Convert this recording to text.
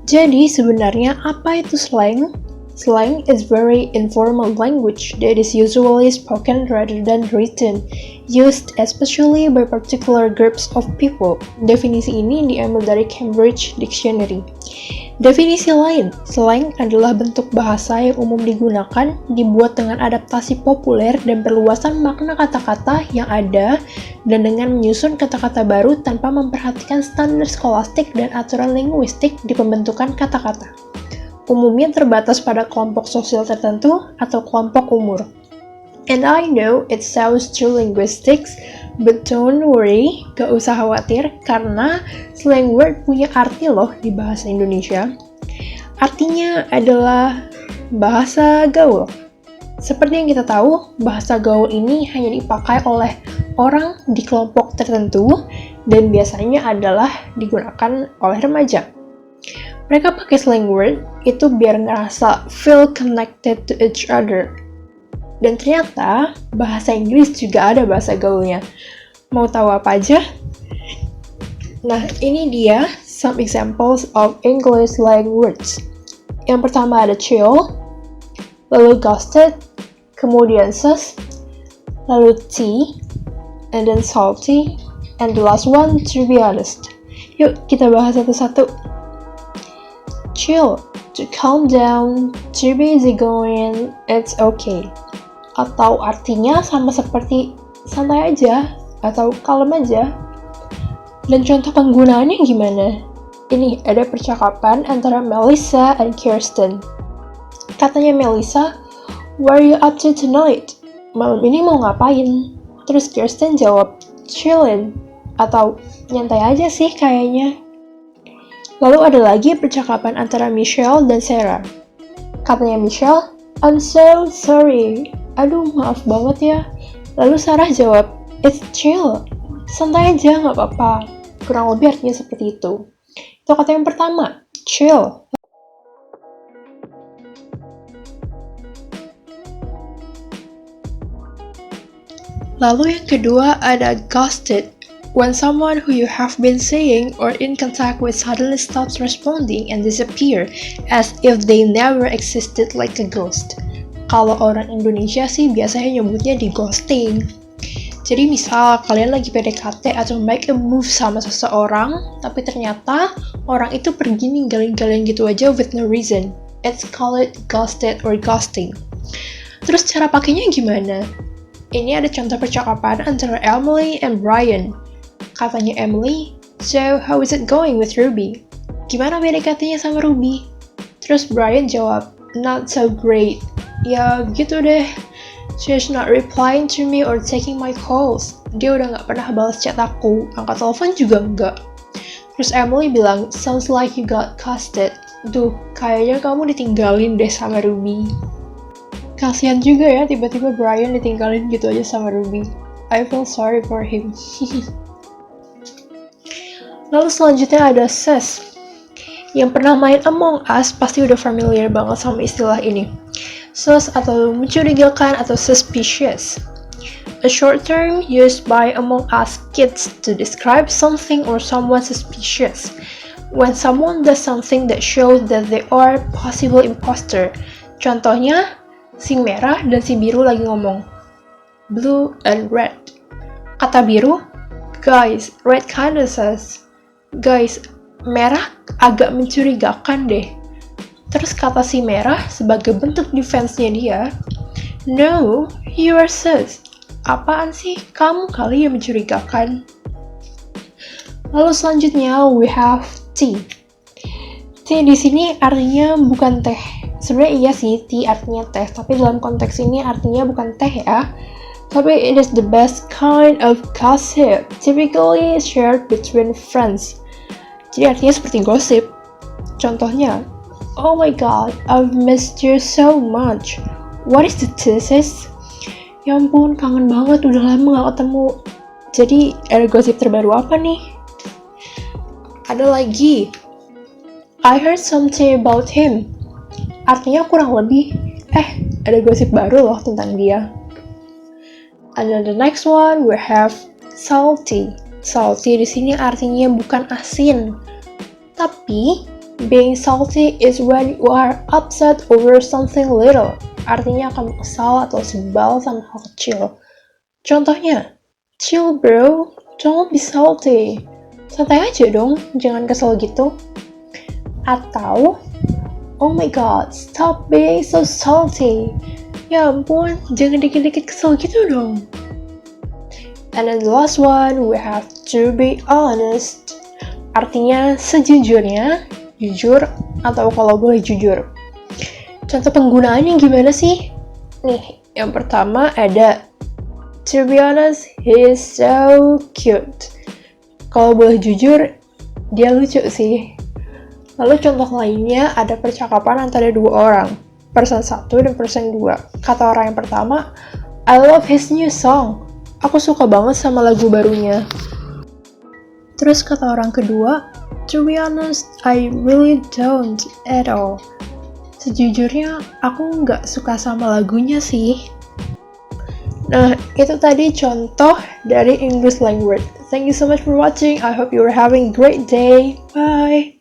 Jadi sebenarnya apa itu slang? Slang is very informal language that is usually spoken rather than written, used especially by particular groups of people. Definisi ini diambil dari Cambridge Dictionary. Definisi lain, slang adalah bentuk bahasa yang umum digunakan, dibuat dengan adaptasi populer dan perluasan makna kata-kata yang ada, dan dengan menyusun kata-kata baru tanpa memperhatikan standar skolastik dan aturan linguistik di pembentukan kata-kata. Umumnya terbatas pada kelompok sosial tertentu atau kelompok umur. And I know it sounds too linguistics, but don't worry, gak usah khawatir, karena slang word punya arti loh di bahasa Indonesia. Artinya adalah bahasa gaul. Seperti yang kita tahu, bahasa gaul ini hanya dipakai oleh orang di kelompok tertentu, dan biasanya adalah digunakan oleh remaja. Mereka pakai slang word itu biar ngerasa feel connected to each other. Dan ternyata, bahasa Inggris juga ada bahasa gaulnya. Mau tahu apa aja? Nah, ini dia some examples of English slang words. Yang pertama ada chill, lalu ghosted, kemudian sus, lalu tea, and then salty, and the last one, to be honest. Yuk, kita bahas satu-satu. Chill, to calm down, to be easygoing, it's okay. Atau artinya sama seperti santai aja, atau kalem aja. Dan contoh penggunaannya gimana? Ini ada percakapan antara Melissa dan Kirsten. Katanya Melissa, "What are you up to tonight?" Malam ini mau ngapain? Terus Kirsten jawab, "Chillin'," atau nyantai aja sih kayaknya. Lalu ada lagi percakapan antara Michelle dan Sarah. Katanya Michelle, "I'm so sorry." Aduh, maaf banget ya. Lalu Sarah jawab, "It's chill." Santai aja, nggak apa-apa. Kurang lebih artinya seperti itu. Itu kata yang pertama, chill. Lalu yang kedua ada ghosted. When someone who you have been seeing or in contact with suddenly stops responding and disappear as if they never existed like a ghost. Kalau orang Indonesia sih biasanya nyebutnya di ghosting. Jadi misal kalian lagi PDKT atau make a move sama seseorang, tapi ternyata orang itu pergi ninggalin kalian gitu aja with no reason. It's called ghosted or ghosting. Terus cara pakainya gimana? Ini ada contoh percakapan antara Emily and Brian. Katanya Emily, "So, how is it going with Ruby?" Gimana PDKT-nya sama Ruby? Terus Brian jawab, "Not so great." Ya gitu deh, she's not replying to me or taking my calls. Dia udah gak pernah balas chat aku, angkat telepon juga enggak. Terus Emily bilang, "Sounds like you got ghosted." Duh, kayaknya kamu ditinggalin deh sama Ruby. Kasian juga ya, tiba-tiba Brian ditinggalin gitu aja sama Ruby. I feel sorry for him. Lalu selanjutnya ada sus. Yang pernah main Among Us pasti udah familiar banget sama istilah ini. Sus atau mencurigakan atau suspicious. A short term used by Among Us kids to describe something or someone suspicious. When someone does something that shows that they are possible imposter. Contohnya, si merah dan si biru lagi ngomong. Blue and red. Kata biru, "Guys, red kinda sus." Guys, merah agak mencurigakan deh. Terus kata si merah sebagai bentuk defense-nya dia, "No, you are sus." Apaan sih? Kamu kali yang mencurigakan. Lalu selanjutnya we have tea. Tea di sini artinya bukan teh. Sebenarnya iya sih, tea artinya teh, tapi dalam konteks ini artinya bukan teh ya. Tapi it is the best kind of gossip, typically shared between friends. Jadi artinya seperti gosip. Contohnya, oh my god, I've missed you so much. What is the thesis? Ya ampun, kangen banget, udah lama gak ketemu. Jadi, ada gosip terbaru apa nih? Ada lagi, I heard something about him. Artinya kurang lebih, ada gosip baru loh tentang dia. And then the next one, we have salty. Salty di sini artinya bukan asin, tapi being salty is when you are upset over something little. Artinya kamu kesal atau sebal sama hal kecil. Contohnya, chill bro, don't be salty. Santai aja dong, jangan kesel gitu. Atau, oh my god, stop being so salty. Ya ampun, jangan dikit-dikit kesel gitu dong. And then the last one, we have to be honest. Artinya sejujurnya, jujur, atau kalau boleh jujur. Contoh penggunaannya gimana sih? Nih, yang pertama ada to be honest, he is so cute. Kalau boleh jujur, dia lucu sih. Lalu contoh lainnya ada percakapan antara dua orang, person 1 dan person 2. Kata orang yang pertama, I love his new song. Aku suka banget sama lagu barunya. Terus kata orang kedua, to be honest, I really don't at all. Sejujurnya, aku nggak suka sama lagunya sih. Nah, itu tadi contoh dari English language. Thank you so much for watching. I hope you are having a great day. Bye!